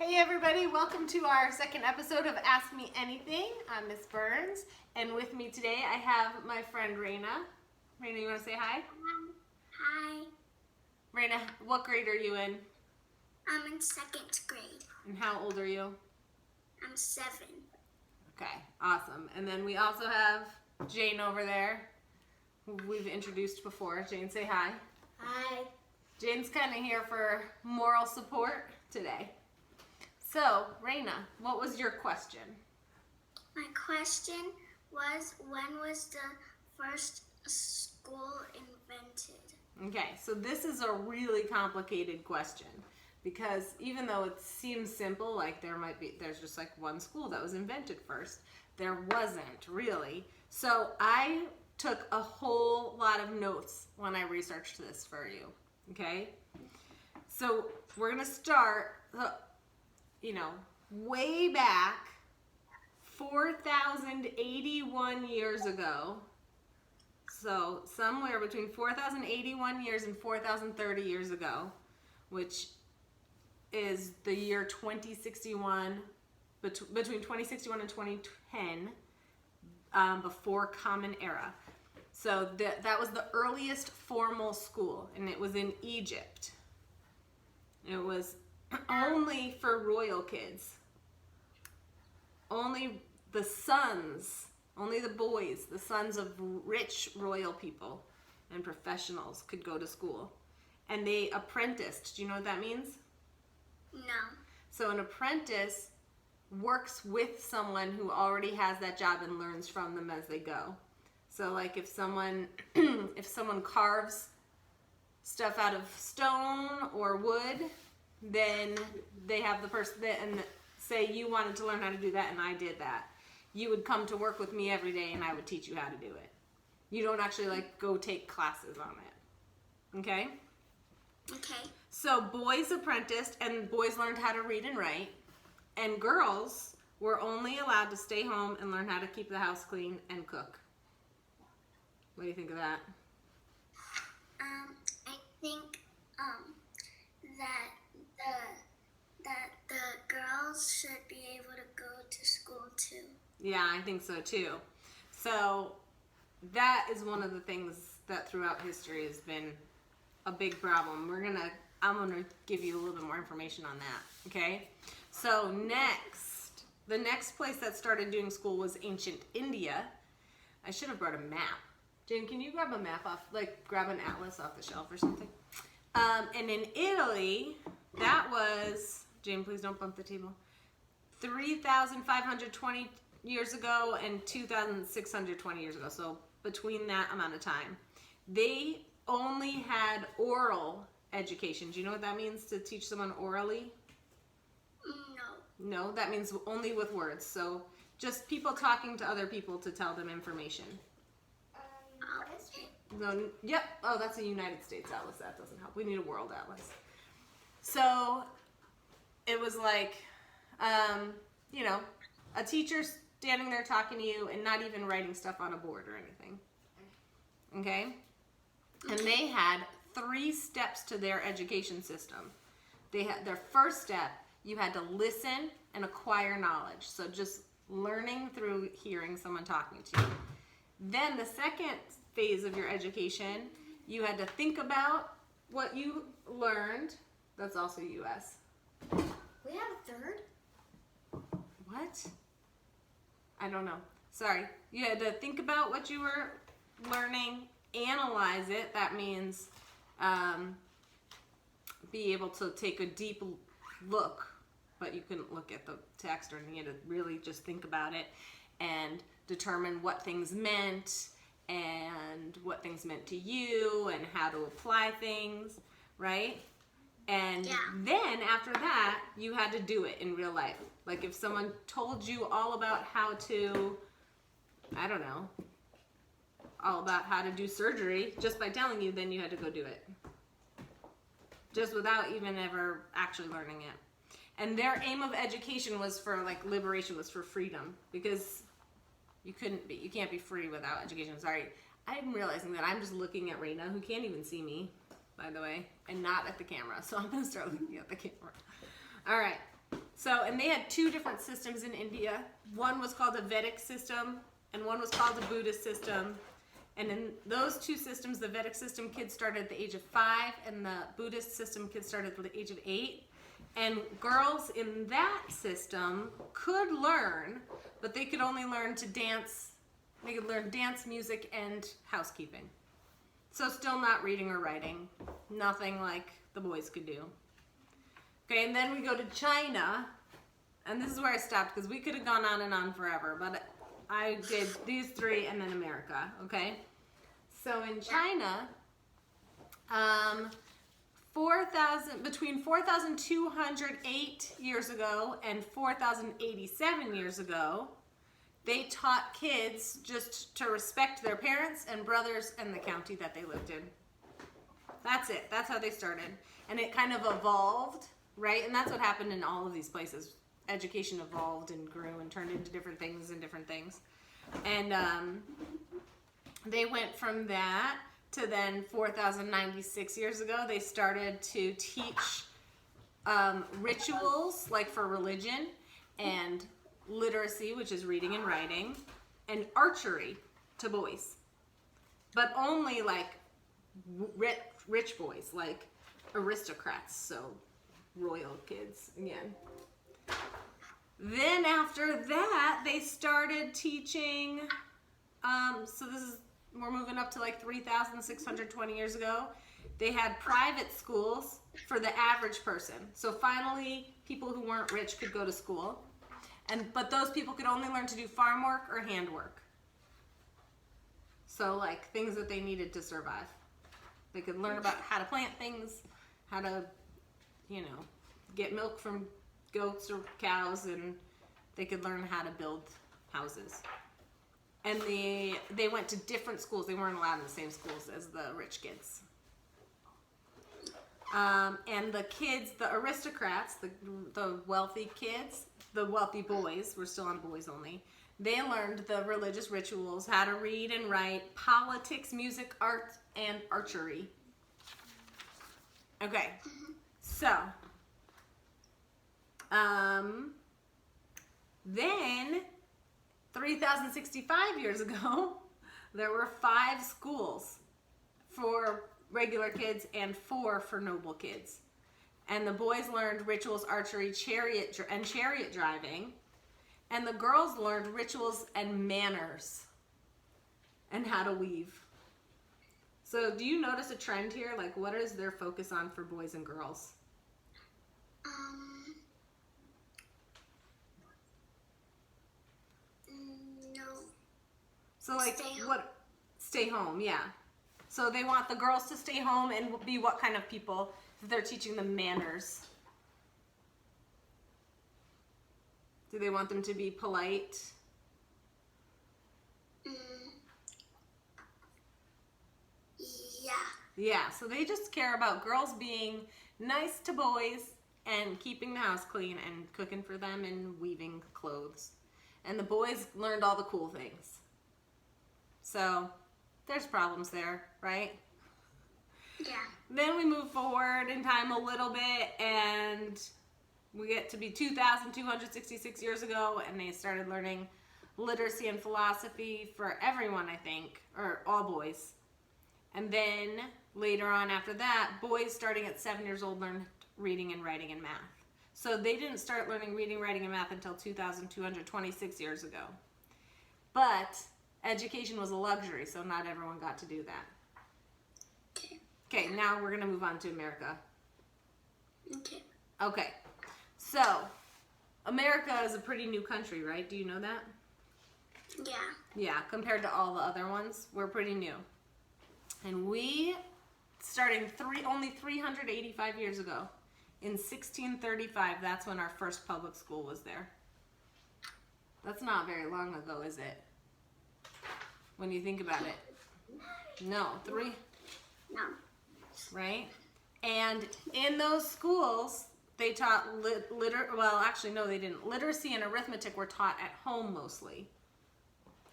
Hey everybody, welcome to our second episode of Ask Me Anything. I'm Miss Burns, and with me today I have my friend Raina. Raina, you want to say hi? Hi. Raina, what grade are you in? I'm in second grade. And how old are you? I'm 7. Okay, awesome. And then we also have Jane over there, who we've introduced before. Jane, say hi. Hi. Jane's kind of here for moral support today. So, Raina, what was your question? My question was, when was the first school invented? Okay, so this is a really complicated question because even though it seems simple, like there's just like one school that was invented first, there wasn't really. So I took a whole lot of notes when I researched this for you, okay? So we're gonna start, way back 4,081 years ago. So somewhere between 4,081 years and 4,030 years ago, which is the year 2061, between 2061 and 2010, before Common Era. So that was the earliest formal school, and it was in Egypt. It was only for royal kids. Only the sons, only the boys, the sons of rich royal people and professionals could go to school. And they apprenticed. Do you know what that means? No. So an apprentice works with someone who already has that job and learns from them as they go. So like if someone carves stuff out of stone or wood, then they have the person that, and say you wanted to learn how to do that and I did that. You would come to work with me every day and I would teach you how to do it. You don't actually like go take classes on it. Okay? Okay. So boys apprenticed and boys learned how to read and write, and girls were only allowed to stay home and learn how to keep the house clean and cook. What do you think of that? I think that the girls should be able to go to school too. Yeah, I think so too. So that is one of the things that throughout history has been a big problem. I'm gonna give you a little bit more information on that, okay? So the next place that started doing school was ancient India. I should have brought a map. Jane, can you grab a map grab an atlas off the shelf or something? And in Italy, that was, Jane, please don't bump the table, 3,520 years ago and 2,620 years ago. So between that amount of time, they only had oral education. Do you know what that means, to teach someone orally? No. No, that means only with words. So just people talking to other people to tell them information. No, yep. Oh, that's a United States atlas. That doesn't help. We need a world atlas. So it was like, a teacher standing there talking to you and not even writing stuff on a board or anything. Okay? And they had 3 steps to their education system. They had their first step, you had to listen and acquire knowledge. So just learning through hearing someone talking to you. Then the second phase of your education, you had to think about what you learned. That's also US. We have a third? What? I don't know. Sorry. You had to think about what you were learning, analyze it. That means be able to take a deep look, but you couldn't look at the text or anything. You had to really just think about it and determine what things meant and what things meant to you and how to apply things, right? And then after that, you had to do it in real life. Like if someone told you all about how to, I don't know, all about how to do surgery just by telling you, then you had to go do it. Just without even ever actually learning it. And their aim of education was for liberation, was for freedom, because you can't be free without education. Sorry. I'm realizing that I'm just looking at Raina, who can't even see me, by the way, and not at the camera. So I'm going to start looking at the camera. All right. So, and they had two different systems in India. One was called a Vedic system, and one was called a Buddhist system. And in those two systems, the Vedic system, kids started at the age of 5, and the Buddhist system, kids started at the age of 8. And girls in that system could learn, but they could only learn to dance. They could learn dance, music, and housekeeping. So still not reading or writing. Nothing like the boys could do. Okay, and then we go to China, and this is where I stopped because we could have gone on and on forever, but I did these 3 and then America, okay? So in China, between 4,208 years ago and 4,087 years ago, they taught kids just to respect their parents and brothers and the county that they lived in. That's it. That's how they started. And it kind of evolved, right? And that's what happened in all of these places. Education evolved and grew and turned into different things and different things. And they went from that to then 4,096 years ago, they started to teach rituals, like for religion, and literacy, which is reading and writing, and archery to boys. But only like rich boys, like aristocrats, so royal kids again. Then after that, they started teaching, so this is, we're moving up to like 3,620 years ago. They had private schools for the average person. So finally, people who weren't rich could go to school. But those people could only learn to do farm work or handwork. So like things that they needed to survive. They could learn about how to plant things, how to, get milk from goats or cows, and they could learn how to build houses. And they went to different schools. They weren't allowed in the same schools as the rich kids. And the kids, the aristocrats, the wealthy kids, the wealthy boys, we're still on boys only, they learned the religious rituals, how to read and write, politics, music, art, and archery. Okay, so then 3,065 years ago, there were 5 schools for regular kids and 4 for noble kids. And the boys learned rituals, archery, chariot driving. And the girls learned rituals and manners and how to weave. So do you notice a trend here? Like, what is their focus on for boys and girls? No. So like stay home, yeah. So they want the girls to stay home and be what kind of people? They're teaching them manners. Do they want them to be polite? Yeah. Yeah, so they just care about girls being nice to boys and keeping the house clean and cooking for them and weaving clothes. And the boys learned all the cool things. So there's problems there, right? Yeah. Then we move forward in time a little bit and we get to be 2,266 years ago, and they started learning literacy and philosophy for everyone, I think, or all boys. And then later on after that, boys starting at 7 years old learned reading and writing and math. So they didn't start learning reading, writing, and math until 2,226 years ago. But education was a luxury, so not everyone got to do that. Okay, now we're going to move on to America. Okay, so America is a pretty new country, right? Do you know that? Yeah. Yeah, compared to all the other ones, we're pretty new. And we, starting only 385 years ago, in 1635, that's when our first public school was there. That's not very long ago, is it? When you think about it. No, No. Right? And in those schools, they taught they didn't. Literacy and arithmetic were taught at home mostly.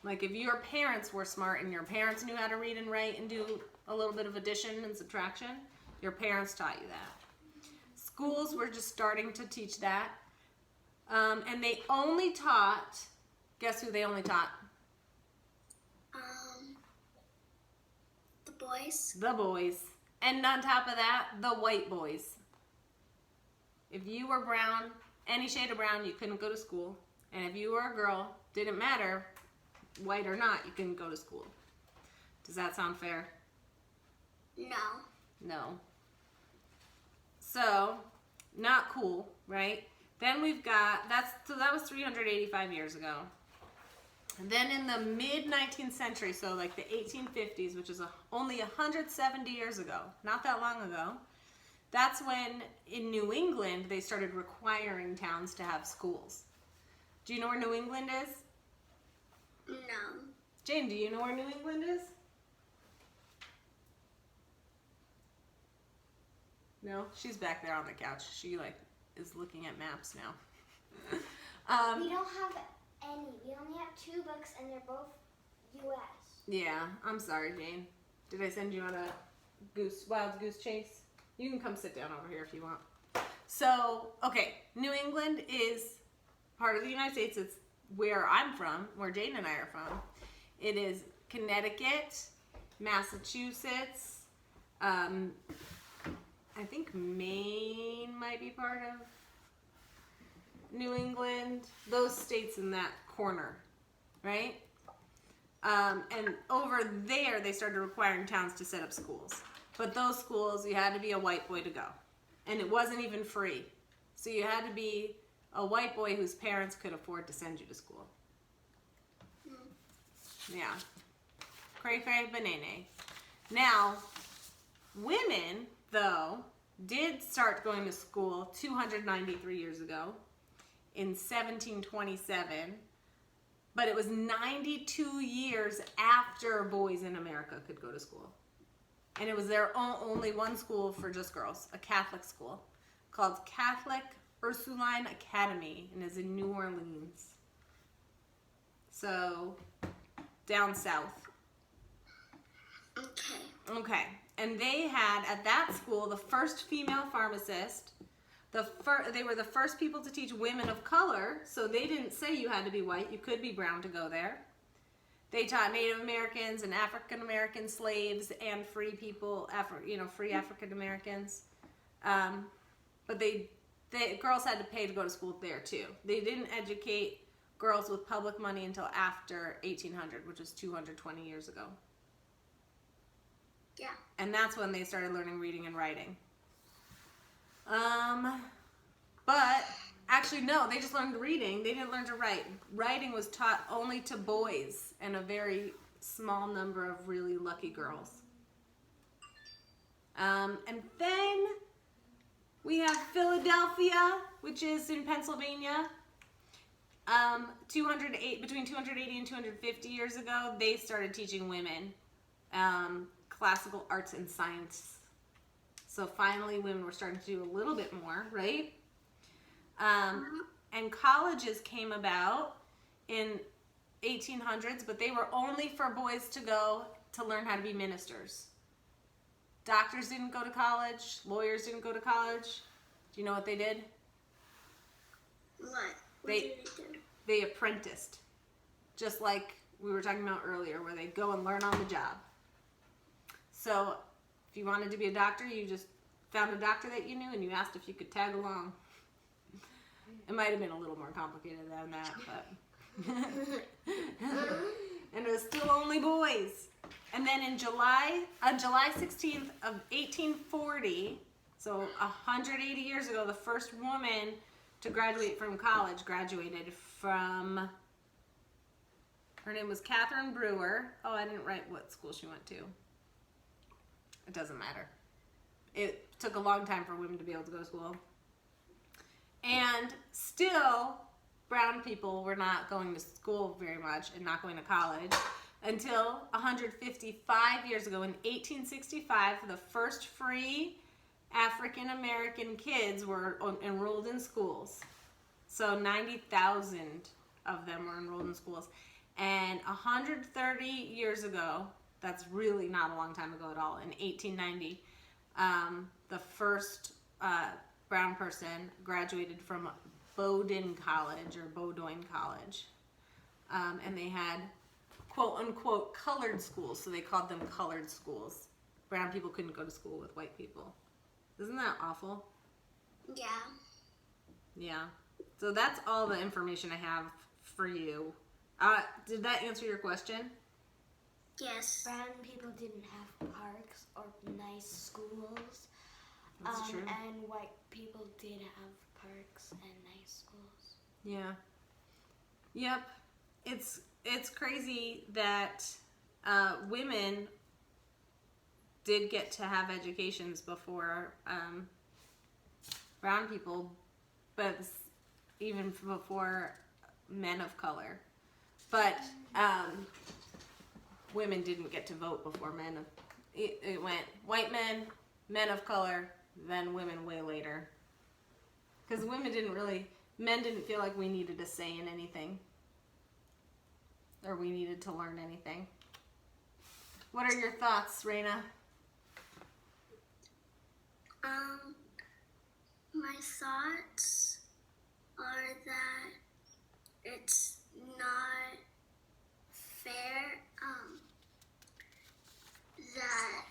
Like if your parents were smart and your parents knew how to read and write and do a little bit of addition and subtraction, your parents taught you that. Schools were just starting to teach that. And they only taught, guess who they only taught? The boys. The boys. And on top of that, the white boys. If you were brown, any shade of brown, you couldn't go to school. And if you were a girl, didn't matter, white or not, you couldn't go to school. Does that sound fair? No. No. So, not cool, right? Then we've got, so that was 385 years ago. And then in the mid-19th century, so like the 1850s, which is only 170 years ago, not that long ago, that's when in New England they started requiring towns to have schools. Do you know where New England is? No. Jane, do you know where New England is? No? She's back there on the couch. She is looking at maps now. We don't have any. We only have 2 books and they're both U.S. Yeah, I'm sorry, Jane. Did I send you on a wild goose chase? You can come sit down over here if you want. So, okay, New England is part of the United States. It's where I'm from, where Jane and I are from. It is Connecticut, Massachusetts, I think Maine might be part of New England. Those states in that corner, right? And over there, they started requiring towns to set up schools. But those schools, you had to be a white boy to go. And it wasn't even free. So you had to be a white boy whose parents could afford to send you to school. Yeah. Cray cray banana. Now, women, though, did start going to school 293 years ago in 1727. But it was 92 years after boys in America could go to school. And it was their only one school for just girls, a Catholic school, called Catholic Ursuline Academy, and is in New Orleans. So, down south. Okay. And they had, at that school, the first female pharmacist. They were the first people to teach women of color, so they didn't say you had to be white. You could be brown to go there. They taught Native Americans and African American slaves and free people, free African Americans. But girls had to pay to go to school there too. They didn't educate girls with public money until after 1800, which was 220 years ago. Yeah. And that's when they started learning reading and writing. But actually, no, they just learned reading. They didn't learn to write. Writing was taught only to boys and a very small number of really lucky girls. And then we have Philadelphia, which is in Pennsylvania. Between 280 and 250 years ago, they started teaching women classical arts and science. So finally, women were starting to do a little bit more, right? And colleges came about in 1800s, but they were only for boys to go to learn how to be ministers. Doctors didn't go to college. Lawyers didn't go to college. Do you know what they did? What? What did they do? They apprenticed. Just like we were talking about earlier, where they'd go and learn on the job. So if you wanted to be a doctor, you just found a doctor that you knew and you asked if you could tag along. It might have been a little more complicated than that, but... And it was still only boys. And then on July 16th of 1840, so 180 years ago, the first woman to graduate from college graduated from... Her name was Katherine Brewer. Oh, I didn't write what school she went to. It doesn't matter. It took a long time for women to be able to go to school. And still, brown people were not going to school very much and not going to college until 155 years ago in 1865, the first free African American kids were enrolled in schools. So 90,000 of them were enrolled in schools. And 130 years ago, that's really not a long time ago at all, in 1890, the first brown person graduated from Bowdoin College. And they had quote unquote colored schools, so they called them colored schools. Brown people couldn't go to school with white people. Isn't that awful? Yeah. Yeah. So that's all the information I have for you. Did that answer your question? Yes. Brown people didn't have parks or nice schools. That's true. And white people did have parks and nice schools. Yeah. Yep. It's crazy that women did get to have educations before brown people, but even before men of color. But women didn't get to vote before men. It went white men, men of color, then women way later. Because men didn't feel like we needed a say in anything. Or we needed to learn anything. What are your thoughts, Raina? My thoughts are that it's not fair that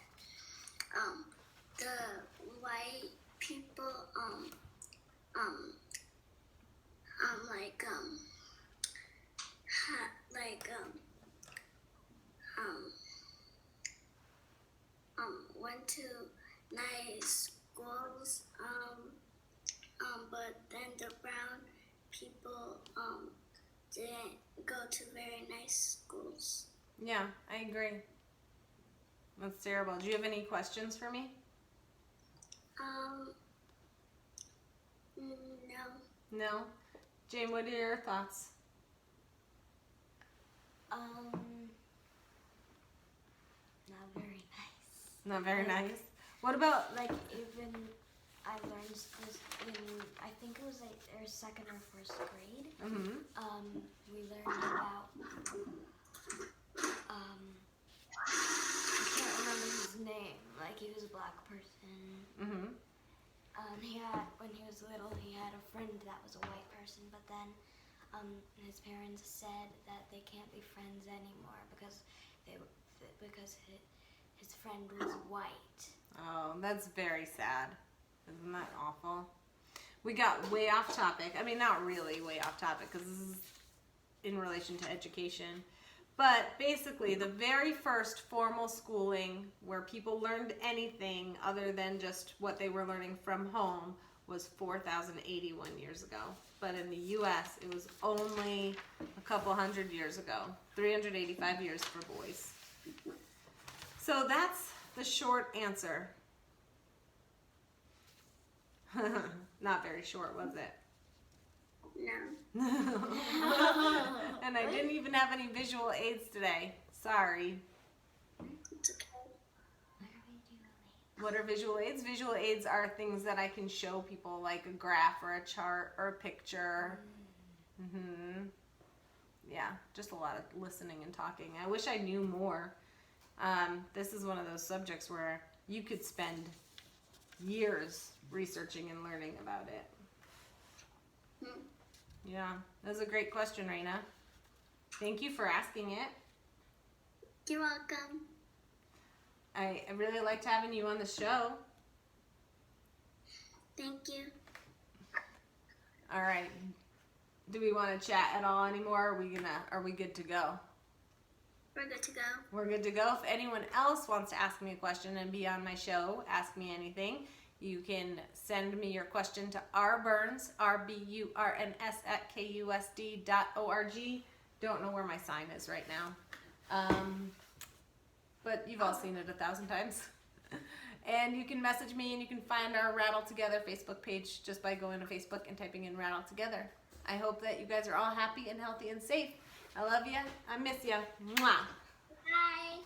the white people went to nice schools, but then the brown people didn't go to very nice schools. Yeah, I agree. That's terrible. Do you have any questions for me? No. No? Jane, what are your thoughts? Not very nice. Not very nice. What about, Like, even I learned this in, I think it was like our second or first grade. We learned about, I can't remember his name. Like, he was a black person. When he was little, he had a friend that was a white person, but then his parents said that they can't be friends anymore because his friend was white. Oh, that's very sad. Isn't that awful? We got way off topic. I mean, not really way off topic because this is in relation to education. But basically, the very first formal schooling where people learned anything other than just what they were learning from home was 4,081 years ago. But in the U.S., it was only a couple hundred years ago. 385 years for boys. So that's the short answer. Not very short, was it? No. And I didn't even have any visual aids today. Sorry. It's okay. What are visual aids? Visual aids are things that I can show people, like a graph or a chart or a picture. Yeah, just a lot of listening and talking. I wish I knew more. This is one of those subjects where you could spend years researching and learning about it. Yeah, that was a great question, Raina. Thank you for asking it. You're welcome. I really liked having you on the show. Thank you. All right. Do we want to chat at all anymore? Are we good to go? We're good to go. We're good to go. If anyone else wants to ask me a question and be on my show, ask me anything, you can send me your question to rburns, RBURNS @KUSD.org. Don't know where my sign is right now. But you've all seen it 1,000 times. And you can message me, and you can find our Rattle Together Facebook page just by going to Facebook and typing in Rattle Together. I hope that you guys are all happy and healthy and safe. I love you. I miss you. Mwah. Bye.